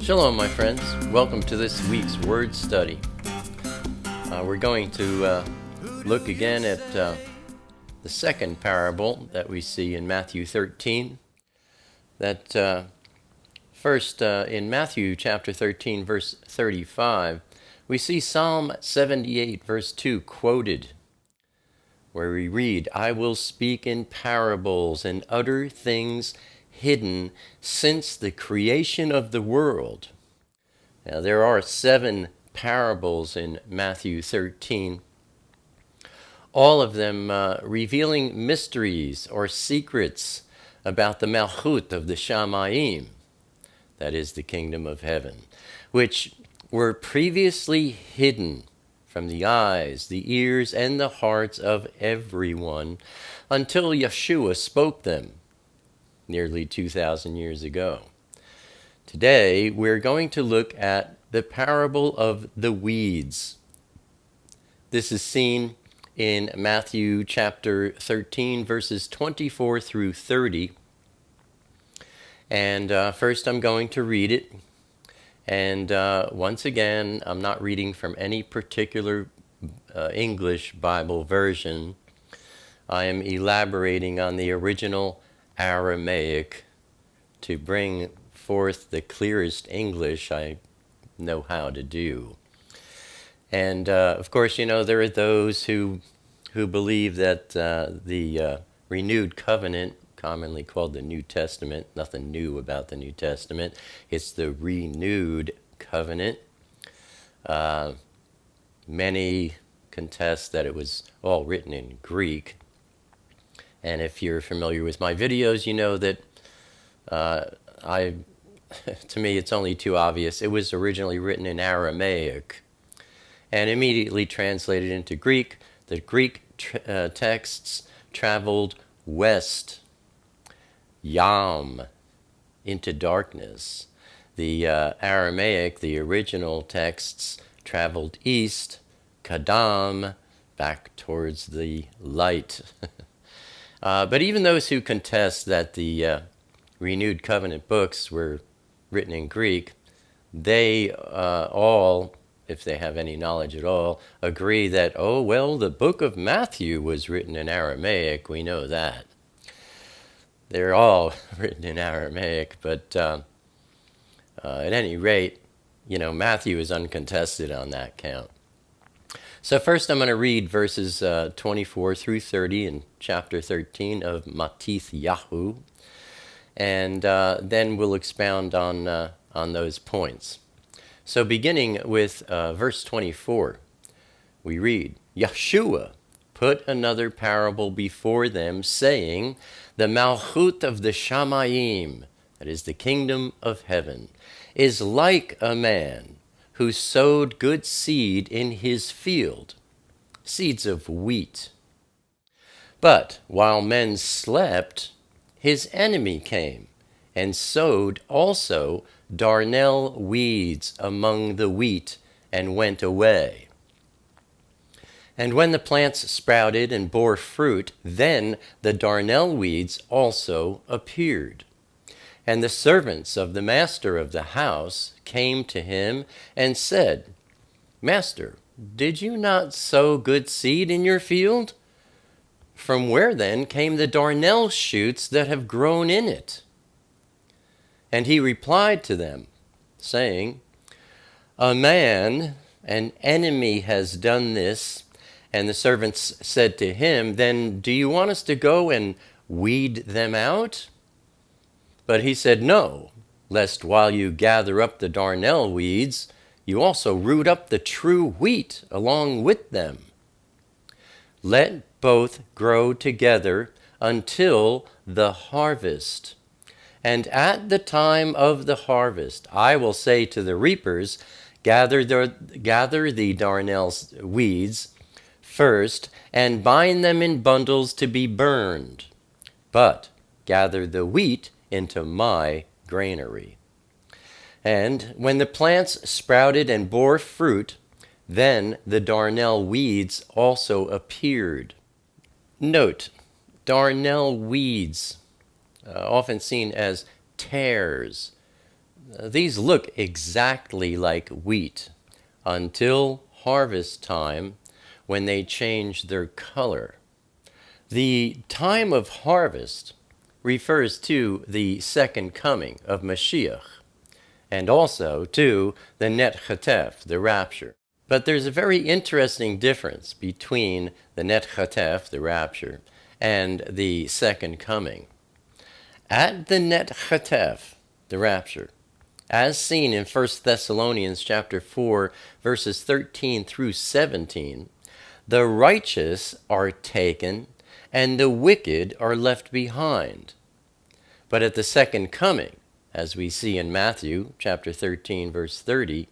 Shalom, my friends. Welcome to this week's Word Study. We're going to look again at the second parable that we see in Matthew 13. First, in Matthew chapter 13, verse 35, we see Psalm 78, verse 2 quoted, where we read, "I will speak in parables and utter things hidden since the creation of the world." Now, there are 7 parables in Matthew 13, all of them revealing mysteries or secrets about the Malchut of the Shamayim, that is the kingdom of heaven, which were previously hidden from the eyes, the ears, and the hearts of everyone until Yeshua spoke them nearly 2,000 years ago. Today, we're going to look at the parable of the weeds. This is seen in Matthew chapter 13, verses 24 through 30. And first, I'm going to read it. And once again, I'm not reading from any particular English Bible version. I am elaborating on the original Aramaic to bring forth the clearest English I know how to do. And of course, you know, there are those who believe that the renewed covenant, commonly called the New Testament, nothing new about the New Testament, it's the renewed covenant. Many contest that it was all written in Greek. And if you're familiar with my videos, you know that to me, it's only too obvious. It was originally written in Aramaic and immediately translated into Greek. The Greek texts traveled west, Yam, into darkness. The Aramaic, the original texts, traveled east, Kadam, back towards the light. But even those who contest that the renewed covenant books were written in Greek, they all, if they have any knowledge at all, agree that, oh, well, the book of Matthew was written in Aramaic. We know that. They're all written in Aramaic, but at any rate, you know, Matthew is uncontested on that count. So first I'm going to read verses 24 through 30 in chapter 13 of Matityahu, and then we'll expound on those points. So beginning with verse 24, we read, "Yeshua put another parable before them, saying, the Malchut of the Shamayim, that is the kingdom of heaven, is like a man who sowed good seed in his field, seeds of wheat. But while men slept, his enemy came and sowed also darnel weeds among the wheat and went away. And when the plants sprouted and bore fruit, then the darnel weeds also appeared. And the servants of the master of the house came to him and said, 'Master, did you not sow good seed in your field? From where then came the darnel shoots that have grown in it?' And he replied to them, saying, 'A man, an enemy, has done this.' And the servants said to him, 'Then do you want us to go and weed them out?' But he said, 'No, lest while you gather up the darnel weeds, you also root up the true wheat along with them. Let both grow together until the harvest. And at the time of the harvest, I will say to the reapers, gather the darnel weeds first, and bind them in bundles to be burned, but gather the wheat into my granary. And when the plants sprouted and bore fruit, then the darnel weeds also appeared.'" Note, darnel weeds, often seen as tares. these look exactly like wheat until harvest time when they change their color. The time of harvest refers to the second coming of Mashiach and also to the Net Chatef, the rapture. But there's a very interesting difference between the Net Chatef, the rapture, and the second coming. At the Net Chatef, the rapture, as seen in 1 Thessalonians chapter 4, verses 13 through 17, the righteous are taken and the wicked are left behind. But at the second coming, as we see in Matthew chapter 13, verse 30,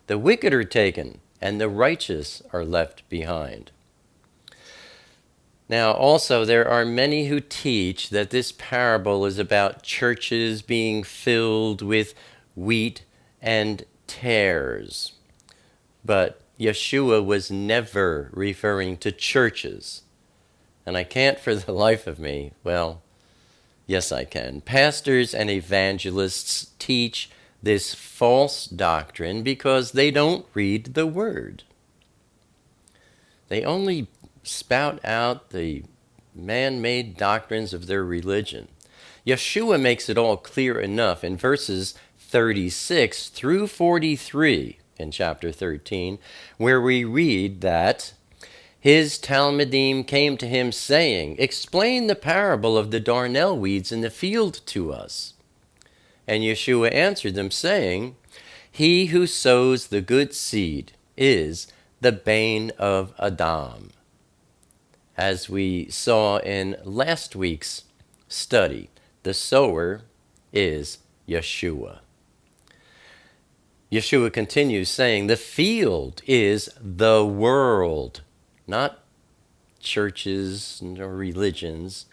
the wicked are taken and the righteous are left behind. Now, also, there are many who teach that this parable is about churches being filled with wheat and tares. But Yeshua was never referring to churches. And I can't for the life of me, well, yes I can. Pastors and evangelists teach this false doctrine because they don't read the Word. They only spout out the man-made doctrines of their religion. Yeshua makes it all clear enough in verses 36 through 43 in chapter 13, where we read that his Talmudim came to him saying, "Explain the parable of the darnel weeds in the field to us." And Yeshua answered them, saying, "He who sows the good seed is the bane of Adam." As we saw in last week's study, the sower is Yeshua. Yeshua continues saying, the field is the world, not churches or religions.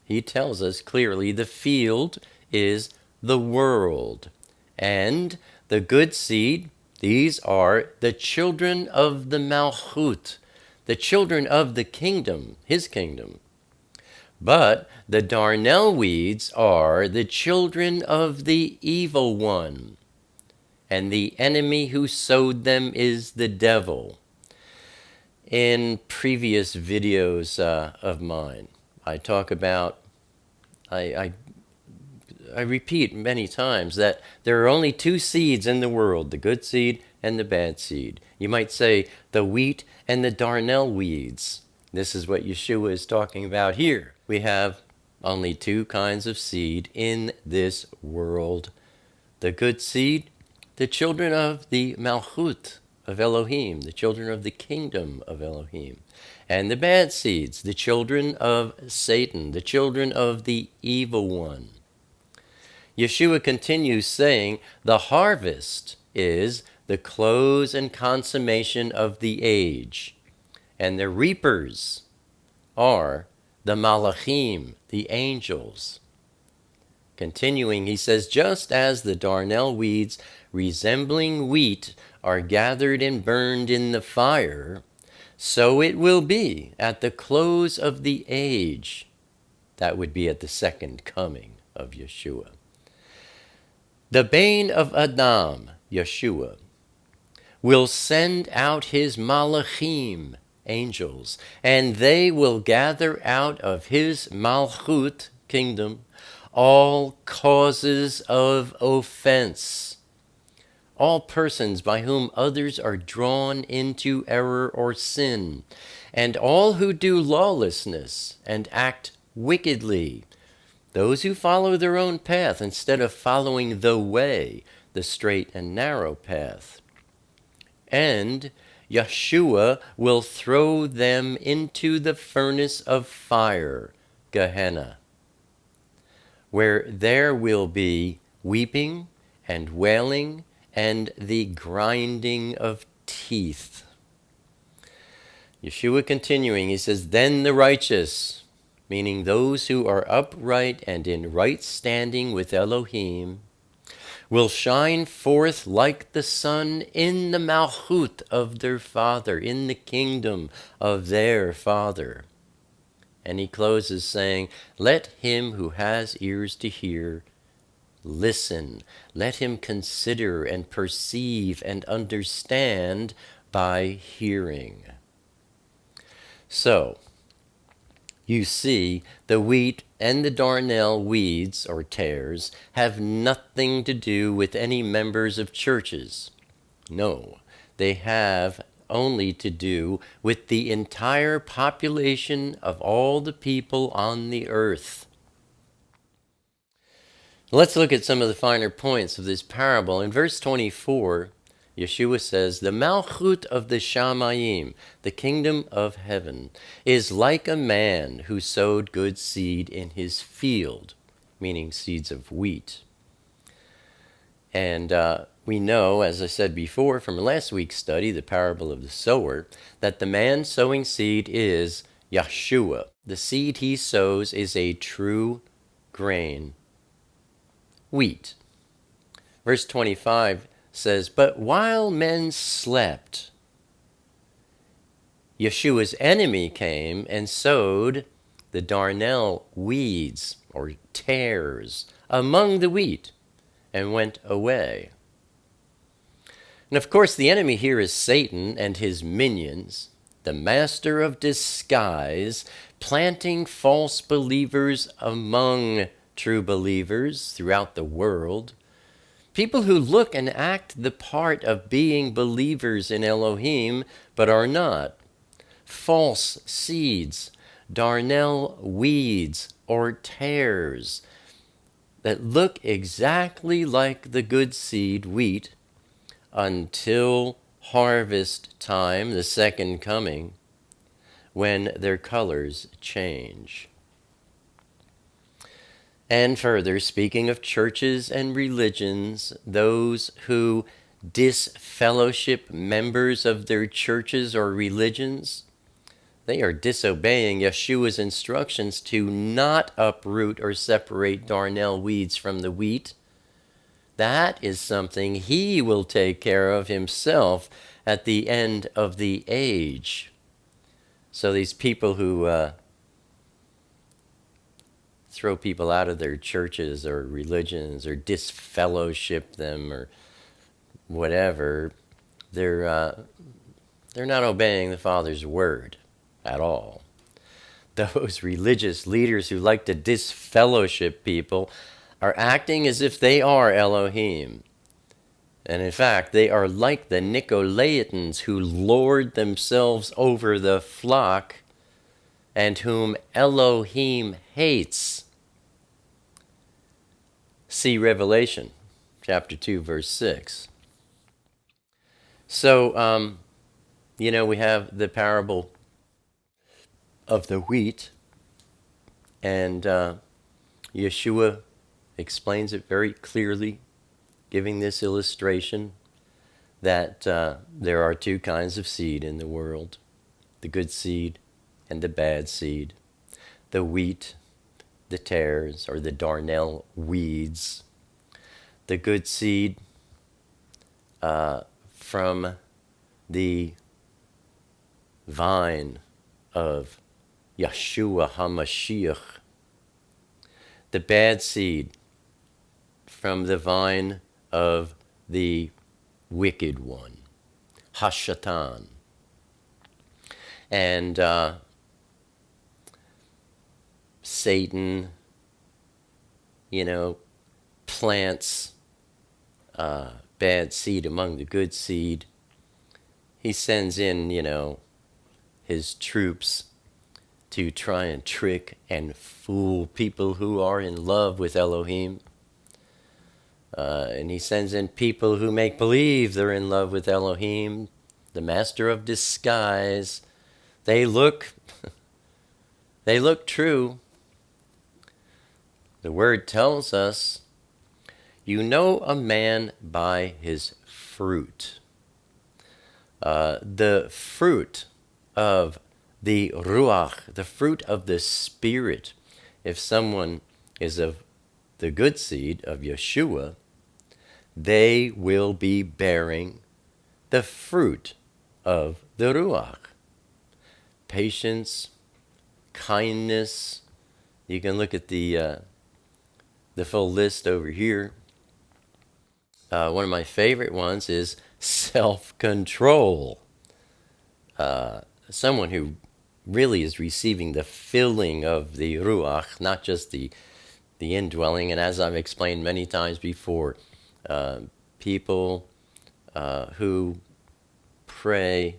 He tells us clearly the field is the world. And the good seed, these are the children of the Malchut, the children of the kingdom, his kingdom. But the darnel weeds are the children of the evil one, and the enemy who sowed them is the devil. In previous videos of mine, I talk about, I repeat many times that there are only two seeds in the world, the good seed and the bad seed. You might say the wheat and the darnel weeds. This is what Yeshua is talking about here. We have only two kinds of seed in this world. The good seed, the children of the Malchut of Elohim, the children of the kingdom of Elohim. And the bad seeds, the children of Satan, the children of the evil one. Yeshua continues saying, the harvest is the close and consummation of the age, and the reapers are the malachim, the angels. Continuing, he says, just as the darnel weeds resembling wheat are gathered and burned in the fire, so it will be at the close of the age. That would be at the second coming of Yeshua. The bane of Adam, Yeshua, will send out his malachim, angels, and they will gather out of his malchut, kingdom, all causes of offense, all persons by whom others are drawn into error or sin, and all who do lawlessness and act wickedly, those who follow their own path instead of following the way, the straight and narrow path. And Yeshua will throw them into the furnace of fire, Gehenna, where there will be weeping and wailing and the grinding of teeth. Yeshua continuing, he says, then the righteous, meaning those who are upright and in right standing with Elohim, will shine forth like the sun in the malchut of their Father, in the kingdom of their Father. And he closes saying, let him who has ears to hear, listen. Let him consider and perceive and understand by hearing. So, you see, the wheat and the darnel weeds, or tares, have nothing to do with any members of churches. No, they have only to do with the entire population of all the people on the earth. Let's look at some of the finer points of this parable. In verse 24, Yeshua says, "The Malchut of the Shamayim, the kingdom of heaven, is like a man who sowed good seed in his field," meaning seeds of wheat. And we know, as I said before from last week's study, the parable of the sower, that the man sowing seed is Yeshua. The seed he sows is a true grain, wheat. Verse 25 says, "But while men slept, Yeshua's enemy came and sowed the darnel weeds, or tares, among the wheat, and went away." And of course, the enemy here is Satan and his minions, the master of disguise, planting false believers among true believers throughout the world. People who look and act the part of being believers in Elohim, but are not. False seeds, darnel weeds, or tares, that look exactly like the good seed, wheat, until harvest time, the second coming, when their colors change. And further, speaking of churches and religions, those who disfellowship members of their churches or religions, they are disobeying Yeshua's instructions to not uproot or separate darnel weeds from the wheat. That is something he will take care of himself at the end of the age. So these people who throw people out of their churches or religions or disfellowship them or whatever, they're not obeying the Father's word at all. Those religious leaders who like to disfellowship people are acting as if they are Elohim. And in fact, they are like the Nicolaitans who lord themselves over the flock and whom Elohim hates. See Revelation chapter 2, verse 6. So, we have the parable of the wheat, and Yeshua explains it very clearly, giving this illustration that there are two kinds of seed in the world, the good seed and the bad seed, the wheat, the tares, or the darnel weeds. The good seed from the vine of Yeshua HaMashiach. The bad seed from the vine of the wicked one, Hashatan. And Satan, plants bad seed among the good seed. He sends in, his troops to try and trick and fool people who are in love with Elohim. And he sends in people who make believe they're in love with Elohim, the master of disguise. They look true. The word tells us, you know a man by his fruit. The fruit of the Ruach, the fruit of the Spirit. If someone is of the good seed of Yeshua, they will be bearing the fruit of the Ruach. Patience, kindness. You can look at the the full list over here. One of my favorite ones is self-control. Someone who really is receiving the filling of the Ruach, not just the indwelling. And as I've explained many times before, people who pray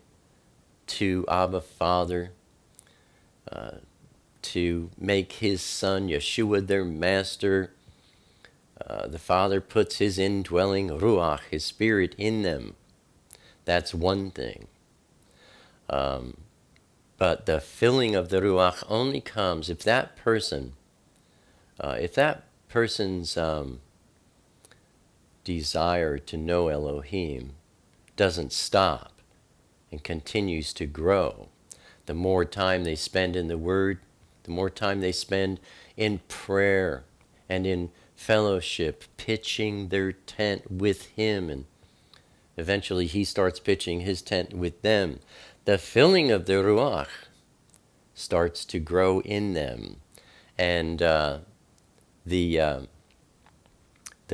to Abba Father to make his son Yeshua their master, the Father puts his indwelling Ruach, his Spirit, in them. That's one thing. But the filling of the Ruach only comes if that person's desire to know Elohim doesn't stop and continues to grow. The more time they spend in the Word, the more time they spend in prayer and in fellowship, pitching their tent with him, and eventually he starts pitching his tent with them. The filling of the Ruach starts to grow in them. And the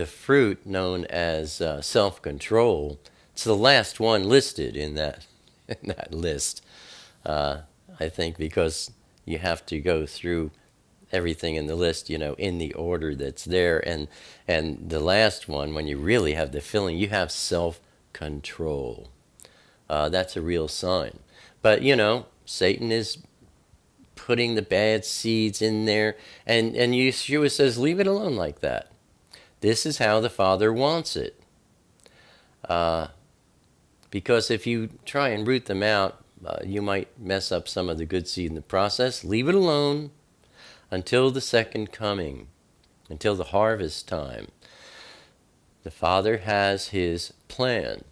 fruit known as self-control, it's the last one listed in that list, I think, because you have to go through everything in the list, in the order that's there. And the last one, when you really have the filling, you have self-control. That's a real sign. But, Satan is putting the bad seeds in there, and Yeshua says, leave it alone like that. This is how the Father wants it. Because if you try and root them out, you might mess up some of the good seed in the process. Leave it alone until the second coming, until the harvest time. The Father has his plan,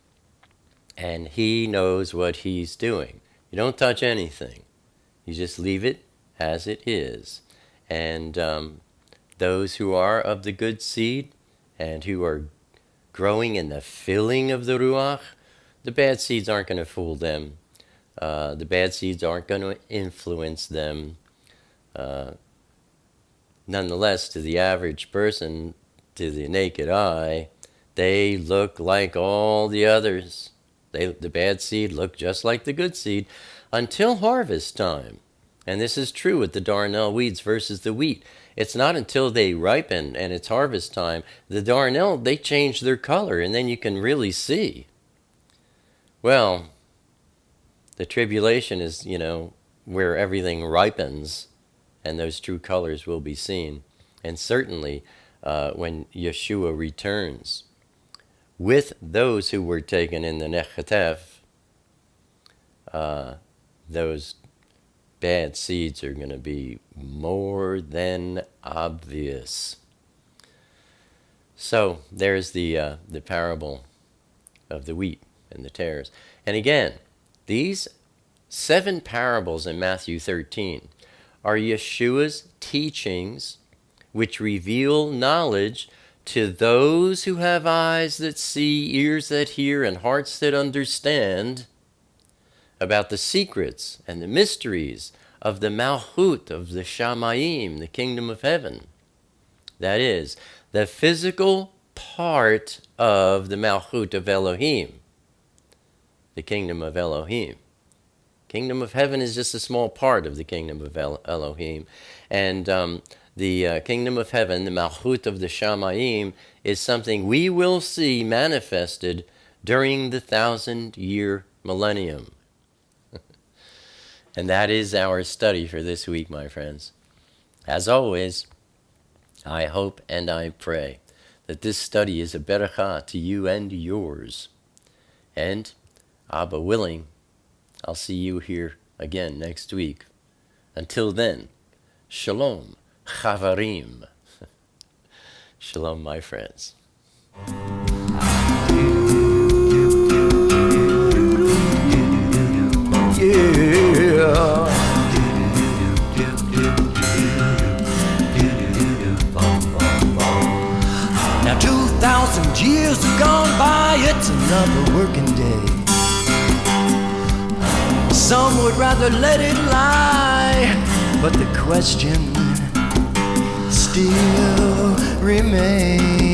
and he knows what he's doing. You don't touch anything. You just leave it as it is. And those who are of the good seed and who are growing in the filling of the Ruach, the bad seeds aren't going to fool them. The bad seeds aren't going to influence them. Nonetheless, to the average person, to the naked eye, they look like all the others. The bad seed look just like the good seed until harvest time. And this is true with the darnel weeds versus the wheat. It's not until they ripen and it's harvest time, the darnel, they change their color, and then you can really see. Well, the tribulation is, where everything ripens and those true colors will be seen. And certainly when Yeshua returns with those who were taken in the Nechatef, those bad seeds are going to be more than obvious. So there's the parable of the wheat and the tares. And again, these 7 parables in Matthew 13 are Yeshua's teachings which reveal knowledge to those who have eyes that see, ears that hear, and hearts that understand about the secrets and the mysteries of the Malchut, of the Shamayim, the kingdom of heaven. That is, the physical part of the Malchut of Elohim, the kingdom of Elohim. Kingdom of heaven is just a small part of the kingdom of Elohim. And the kingdom of heaven, the Malchut of the Shamayim, is something we will see manifested during the 1,000-year millennium. And that is our study for this week, my friends. As always, I hope and I pray that this study is a beracha to you and yours. And, Abba willing, I'll see you here again next week. Until then, shalom, chavarim. Shalom, my friends. Now 2,000 years have gone by, it's another working day. Some would rather let it lie, but the question still remain.